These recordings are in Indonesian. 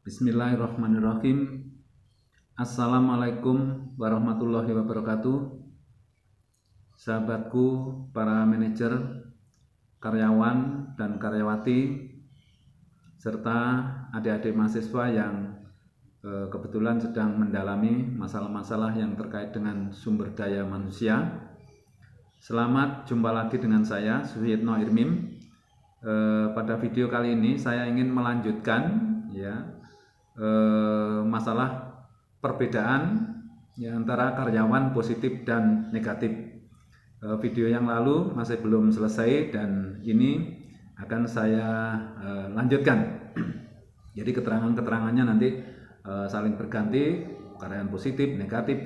Bismillahirrahmanirrahim. Assalamualaikum warahmatullahi wabarakatuh. Sahabatku, para manajer, karyawan dan karyawati, serta adik-adik mahasiswa yang kebetulan sedang mendalami masalah-masalah yang terkait dengan sumber daya manusia. Selamat jumpa lagi dengan saya, Suyitno Irmim. Pada video kali ini saya ingin melanjutkan masalah perbedaan antara karyawan positif dan negatif. Video yang lalu masih belum selesai dan ini akan saya lanjutkan. Jadi keterangan-keterangannya nanti saling berganti, karyawan positif, negatif,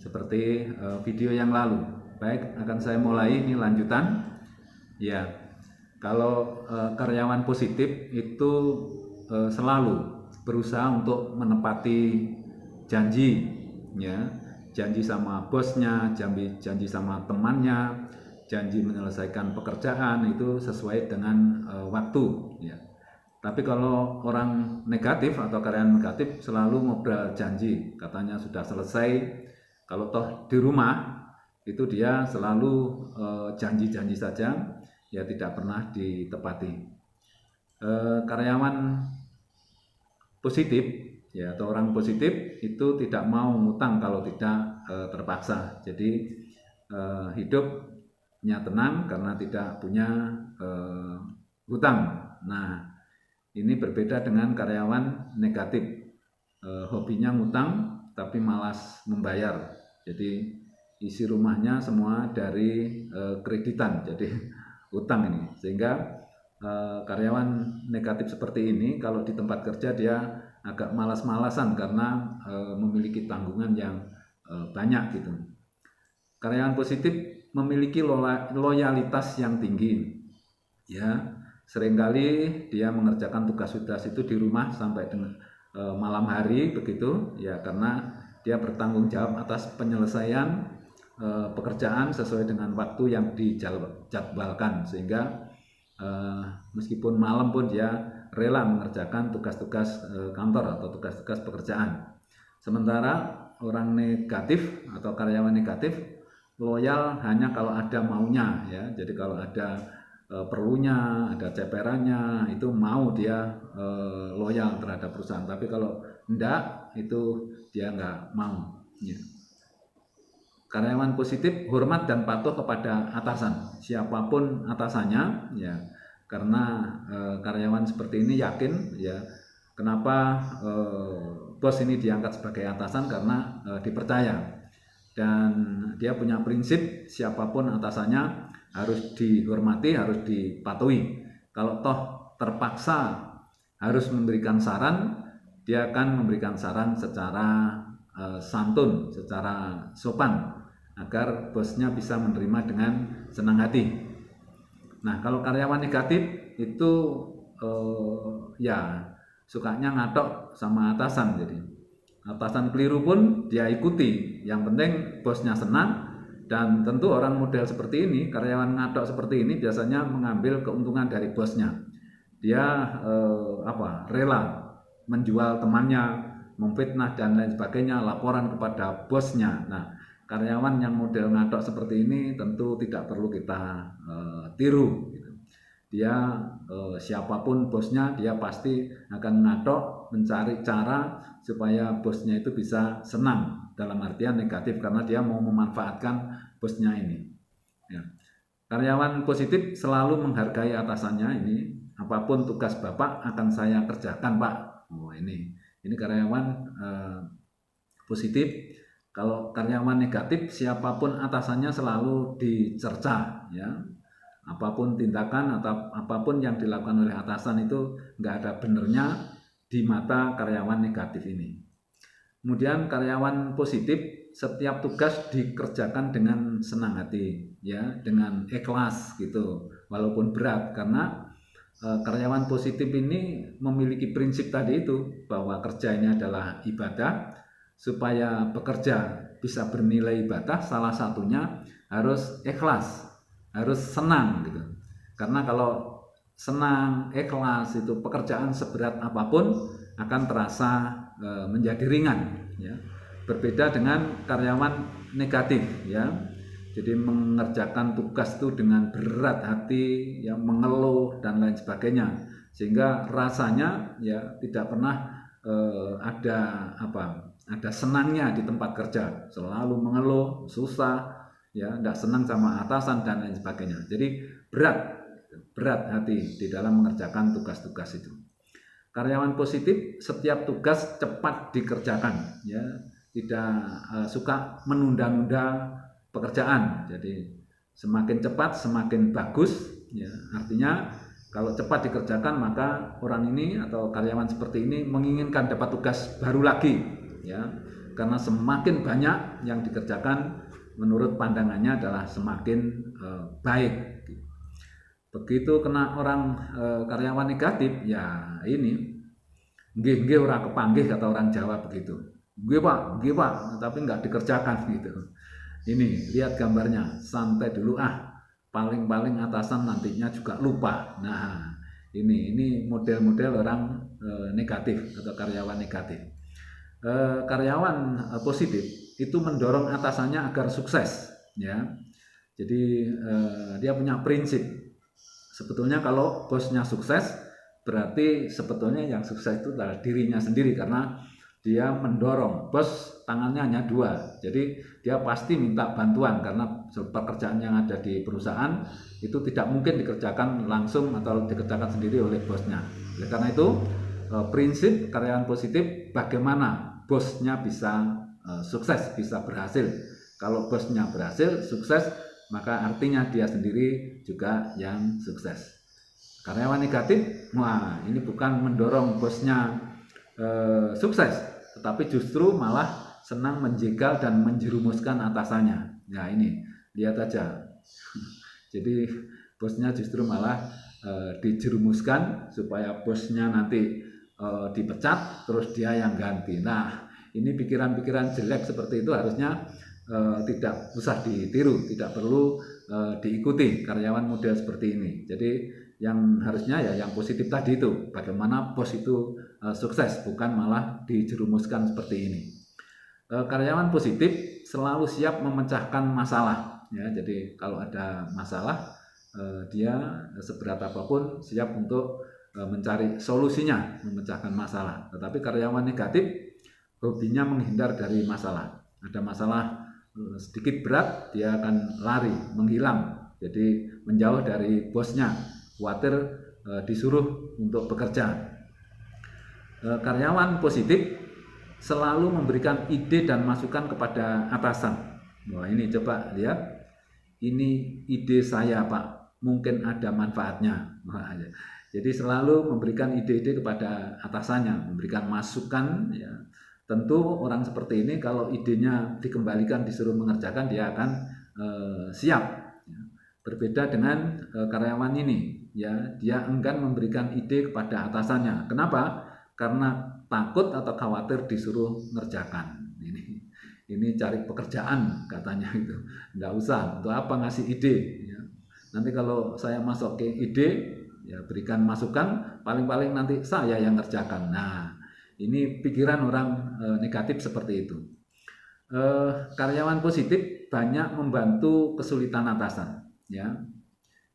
seperti video yang lalu. Baik, akan saya mulai ini lanjutan. Ya, kalau karyawan positif itu selalu berusaha untuk menepati janji, janji sama bosnya, janji sama temannya, janji menyelesaikan pekerjaan itu sesuai dengan waktu. Tapi kalau orang negatif atau karyawan negatif selalu ngobrol janji, katanya sudah selesai. Kalau toh di rumah itu dia selalu janji-janji saja, ya tidak pernah ditepati. Karyawan positif atau orang positif itu tidak mau ngutang kalau tidak terpaksa. Jadi hidupnya tenang karena tidak punya hutang. Nah, ini berbeda dengan karyawan negatif, hobinya ngutang tapi malas membayar. Jadi isi rumahnya semua dari kreditan, jadi hutang ini. Sehingga karyawan negatif seperti ini kalau di tempat kerja dia agak malas-malasan karena memiliki tanggungan yang banyak gitu. Karyawan positif memiliki loyalitas yang tinggi, seringkali dia mengerjakan tugas-tugas itu di rumah sampai dengan malam hari begitu, karena dia bertanggung jawab atas penyelesaian pekerjaan sesuai dengan waktu yang dijadwalkan, sehingga meskipun malam pun dia rela mengerjakan tugas-tugas kantor atau tugas-tugas pekerjaan. Sementara orang negatif atau karyawan negatif loyal hanya kalau ada maunya, jadi kalau ada perlunya, ada ceperannya, itu mau dia loyal terhadap perusahaan. Tapi kalau enggak, itu dia enggak mau. Karyawan positif hormat dan patuh kepada atasan, siapapun atasannya, karena karyawan seperti ini yakin, kenapa bos ini diangkat sebagai atasan, karena dipercaya dan dia punya prinsip siapapun atasannya harus dihormati, harus dipatuhi. Kalau toh terpaksa harus memberikan saran, dia akan memberikan saran secara santun, secara sopan, agar bosnya bisa menerima dengan senang hati. Nah, kalau karyawan negatif itu sukanya ngatok sama atasan. Jadi atasan keliru pun dia ikuti, yang penting bosnya senang. Dan tentu orang model seperti ini, karyawan ngatok seperti ini biasanya mengambil keuntungan dari bosnya. Dia rela menjual temannya, memfitnah dan lain sebagainya, laporan kepada bosnya. Nah, karyawan yang model ngatok seperti ini tentu tidak perlu kita tiru. Dia siapapun bosnya, dia pasti akan ngatok, mencari cara supaya bosnya itu bisa senang, dalam artian negatif, karena dia mau memanfaatkan bosnya ini. Karyawan positif selalu menghargai atasannya. Ini apapun tugas Bapak akan saya kerjakan, Pak. Ini karyawan positif. Kalau karyawan negatif, siapapun atasannya selalu dicerca, apapun tindakan atau apapun yang dilakukan oleh atasan itu nggak ada benernya di mata karyawan negatif ini. Kemudian karyawan positif, setiap tugas dikerjakan dengan senang hati, dengan ikhlas gitu, walaupun berat, karena karyawan positif ini memiliki prinsip tadi itu, bahwa kerja ini adalah ibadah. Supaya bekerja bisa bernilai ibadah, salah satunya harus ikhlas, harus senang gitu. Karena kalau senang, ikhlas, itu pekerjaan seberat apapun akan terasa menjadi ringan, ya. Berbeda dengan karyawan negatif, ya. Jadi mengerjakan tugas itu dengan berat hati, ya, mengeluh dan lain sebagainya, sehingga rasanya ya tidak pernah ada senangnya di tempat kerja, selalu mengeluh, susah, ya, tidak senang sama atasan dan lain sebagainya. Jadi berat hati di dalam mengerjakan tugas-tugas itu. Karyawan positif, setiap tugas cepat dikerjakan, ya, tidak suka menunda-nunda pekerjaan. Jadi semakin cepat semakin bagus, ya. Artinya kalau cepat dikerjakan maka orang ini atau karyawan seperti ini menginginkan dapat tugas baru lagi, ya. Karena semakin banyak yang dikerjakan, menurut pandangannya adalah semakin baik. Begitu kena orang karyawan negatif, ya ini nggih ora kepanggih, kata orang Jawa begitu. Nggih Pak, tapi nggak dikerjakan gitu. Ini lihat gambarnya, santai dulu paling atasan nantinya juga lupa. Nah, ini model-model orang negatif atau karyawan negatif. Karyawan positif itu mendorong atasannya agar sukses, ya. Jadi dia punya prinsip. Sebetulnya kalau bosnya sukses, berarti sebetulnya yang sukses itu adalah dirinya sendiri, karena dia mendorong. Bos tangannya hanya dua, jadi dia pasti minta bantuan, karena pekerjaan yang ada di perusahaan itu tidak mungkin dikerjakan langsung atau dikerjakan sendiri oleh bosnya. Oleh karena itu prinsip karyawan positif, bagaimana bosnya bisa sukses, bisa berhasil. Kalau bosnya berhasil, sukses, maka artinya dia sendiri juga yang sukses. Karyawan negatif, wah, ini bukan mendorong bosnya sukses, tetapi justru malah senang menjegal dan menjerumuskan atasannya. Nah, ini lihat aja. Jadi bosnya justru malah dijerumuskan supaya bosnya nanti dipecat, terus dia yang ganti. Nah, ini pikiran-pikiran jelek seperti itu harusnya tidak usah ditiru, tidak perlu diikuti karyawan model seperti ini. Jadi yang harusnya ya yang positif tadi itu, bagaimana bos itu sukses, bukan malah dijerumuskan seperti ini. Karyawan positif selalu siap memecahkan masalah, ya. Jadi kalau ada masalah, dia seberat apapun siap untuk mencari solusinya, memecahkan masalah. Tetapi karyawan negatif hobinya menghindar dari masalah. Ada masalah sedikit berat, dia akan lari, menghilang, jadi menjauh dari bosnya, khawatir disuruh untuk bekerja. Karyawan positif selalu memberikan ide dan masukan kepada atasan. Wah, ini coba lihat, ini ide saya Pak, mungkin ada manfaatnya. Wah, ya. Jadi selalu memberikan ide-ide kepada atasannya, memberikan masukan, ya. Tentu orang seperti ini kalau idenya dikembalikan, disuruh mengerjakan, dia akan siap. Ya. Berbeda dengan karyawan ini, ya, dia enggan memberikan ide kepada atasannya. Kenapa? Karena takut atau khawatir disuruh mengerjakan. Ini cari pekerjaan katanya itu. Enggak usah, untuk apa ngasih ide, ya. Nanti kalau saya masuk ke ide, ya berikan masukan, paling-paling nanti saya yang ngerjakan. Nah, ini pikiran orang negatif seperti itu. Karyawan positif banyak membantu kesulitan atasan, ya.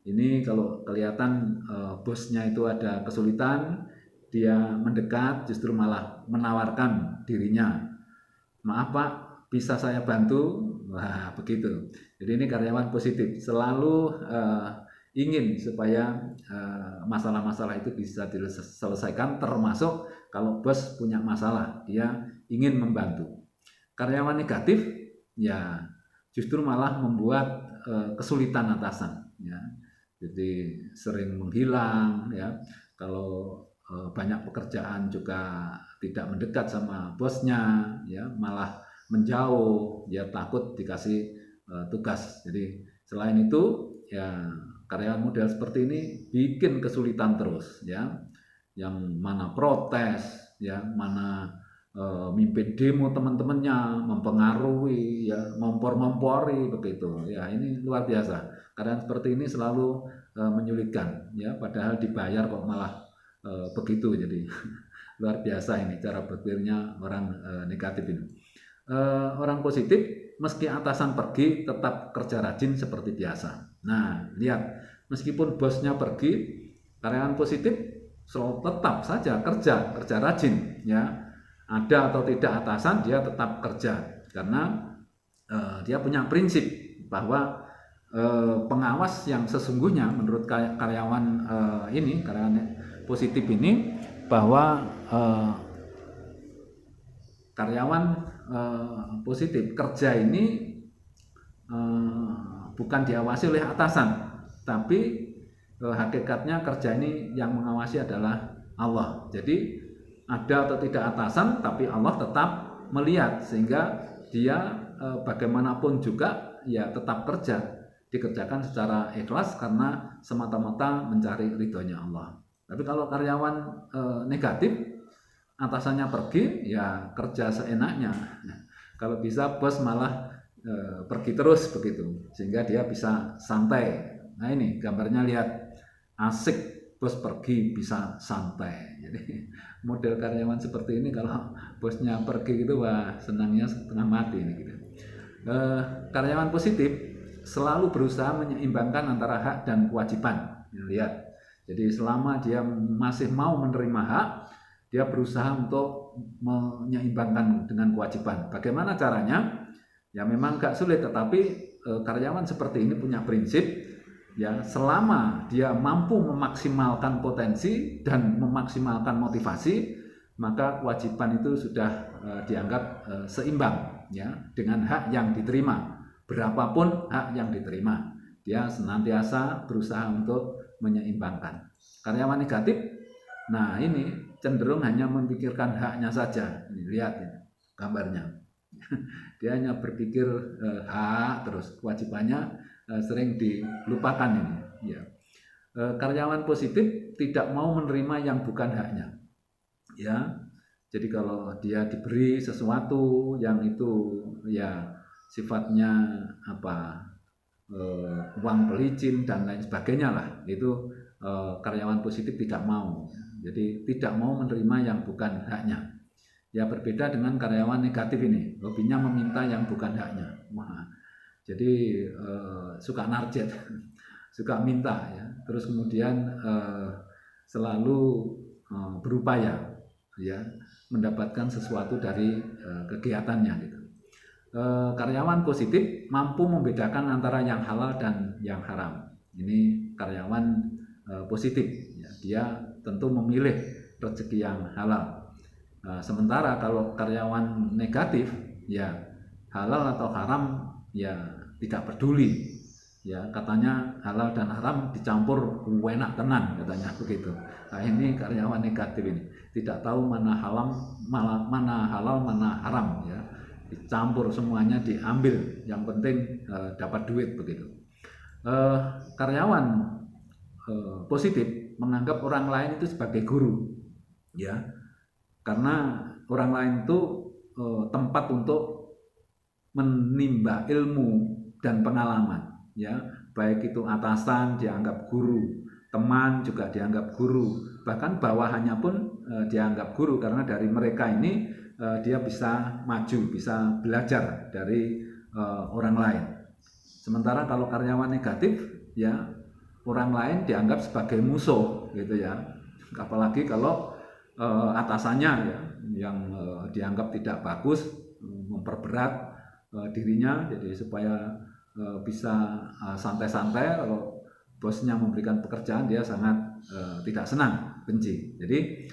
Ini kalau kelihatan bosnya itu ada kesulitan, dia mendekat, justru malah menawarkan dirinya. Maaf Pak, bisa saya bantu? Wah, begitu. Jadi ini karyawan positif, selalu ingin supaya masalah-masalah itu bisa diselesaikan, termasuk kalau bos punya masalah, dia ingin membantu. Karyawan negatif, ya justru malah membuat kesulitan atasan, ya. Jadi sering menghilang, ya. Kalau banyak pekerjaan juga tidak mendekat sama bosnya, ya, malah menjauh, ya, takut dikasih tugas. Jadi selain itu, ya, karyawan model seperti ini bikin kesulitan terus, ya. Yang mana protes, ya, mana mimpin demo teman-temannya, mempengaruhi, ya, mompor-mompori begitu. Ya, ini luar biasa. Karyawan seperti ini selalu menyulitkan ya, padahal dibayar kok malah begitu. Jadi luar biasa ini cara berpikirnya orang negatif ini. Orang positif meski atasan pergi tetap kerja rajin seperti biasa. Nah, lihat, meskipun bosnya pergi, karyawan positif tetap saja kerja rajin ya. Ada atau tidak atasan, dia tetap kerja karena dia punya prinsip bahwa pengawas yang sesungguhnya menurut karyawan positif ini, bahwa karyawan positif kerja ini bukan diawasi oleh atasan, tapi hakikatnya kerja ini yang mengawasi adalah Allah. Jadi ada atau tidak atasan, tapi Allah tetap melihat, sehingga dia bagaimanapun juga ya tetap kerja, dikerjakan secara ikhlas karena semata-mata mencari ridhonya Allah. Tapi kalau karyawan negatif, atasannya pergi ya kerja seenaknya. Kalau bisa bos malah pergi terus begitu, sehingga dia bisa santai. Nah ini gambarnya, lihat, asik, bos pergi bisa santai. Jadi model karyawan seperti ini kalau bosnya pergi gitu, wah senangnya setengah mati ini gitu. Karyawan positif selalu berusaha menyeimbangkan antara hak dan kewajiban. Lihat, jadi selama dia masih mau menerima hak, dia berusaha untuk menyeimbangkan dengan kewajiban. Bagaimana caranya? Ya memang gak sulit, tetapi karyawan seperti ini punya prinsip, ya selama dia mampu memaksimalkan potensi dan memaksimalkan motivasi, maka kewajiban itu sudah dianggap seimbang ya dengan hak yang diterima. Berapapun hak yang diterima, dia senantiasa berusaha untuk menyeimbangkan. Karyawan negatif, nah ini cenderung hanya memikirkan haknya saja. Ini lihat ini gambarnya. Dia hanya berpikir hak terus, kewajibannya sering dilupakan ini. Ya. Karyawan positif tidak mau menerima yang bukan haknya. Ya, jadi kalau dia diberi sesuatu yang itu ya sifatnya uang pelicin dan lain sebagainya lah, itu karyawan positif tidak mau. Jadi tidak mau menerima yang bukan haknya. Ya berbeda dengan karyawan negatif ini, hobinya meminta yang bukan haknya. Jadi suka narjet, suka minta ya. Terus kemudian selalu berupaya ya mendapatkan sesuatu dari kegiatannya gitu. Karyawan positif mampu membedakan antara yang halal dan yang haram. Ini karyawan positif ya. Dia tentu memilih rezeki yang halal. Sementara kalau karyawan negatif ya halal atau haram ya tidak peduli ya, katanya halal dan haram dicampur enak tenan katanya begitu. Nah ini karyawan negatif ini tidak tahu mana halal mana haram ya, dicampur semuanya, diambil, yang penting dapat duit begitu. Karyawan positif menganggap orang lain itu sebagai guru ya, karena orang lain itu tempat untuk menimba ilmu dan pengalaman ya, baik itu atasan dianggap guru, teman juga dianggap guru, bahkan bawahannya pun dianggap guru, karena dari mereka ini dia bisa maju, bisa belajar dari orang lain. Sementara kalau karyawan negatif ya orang lain dianggap sebagai musuh gitu ya, apalagi kalau atasannya ya yang dianggap tidak bagus, memperberat dirinya, jadi supaya bisa santai-santai. Kalau bosnya memberikan pekerjaan, dia sangat tidak senang, benci. Jadi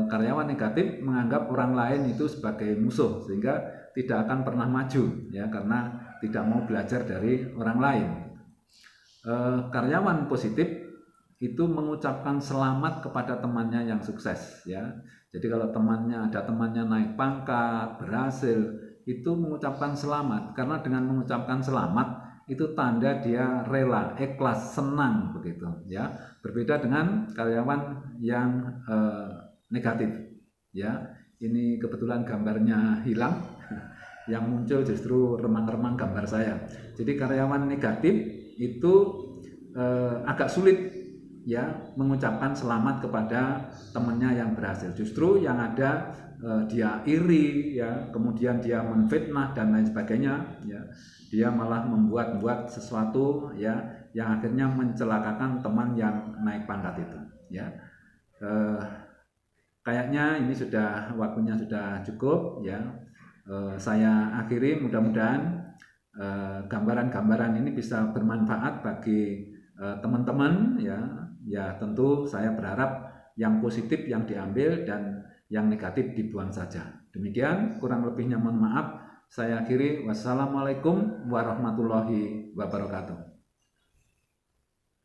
karyawan negatif menganggap orang lain itu sebagai musuh, sehingga tidak akan pernah maju ya, karena tidak mau belajar dari orang lain. Karyawan positif itu mengucapkan selamat kepada temannya yang sukses ya. Jadi kalau ada temannya naik pangkat, berhasil, itu mengucapkan selamat, karena dengan mengucapkan selamat itu tanda dia rela, ikhlas, senang begitu ya. Berbeda dengan karyawan yang negatif ya. Ini kebetulan gambarnya hilang, yang muncul justru remang-remang gambar saya. Jadi karyawan negatif itu agak sulit ya mengucapkan selamat kepada temannya yang berhasil. Justru yang ada dia iri ya, kemudian dia menfitnah dan lain sebagainya ya. Dia malah membuat sesuatu ya yang akhirnya mencelakakan teman yang naik pangkat itu ya. Kayaknya ini sudah waktunya sudah cukup ya. Saya akhiri, mudah-mudahan gambaran-gambaran ini bisa bermanfaat bagi teman-teman ya. Ya tentu saya berharap yang positif yang diambil dan yang negatif dibuang saja. Demikian, kurang lebihnya mohon maaf. Saya akhiri, wassalamualaikum warahmatullahi wabarakatuh.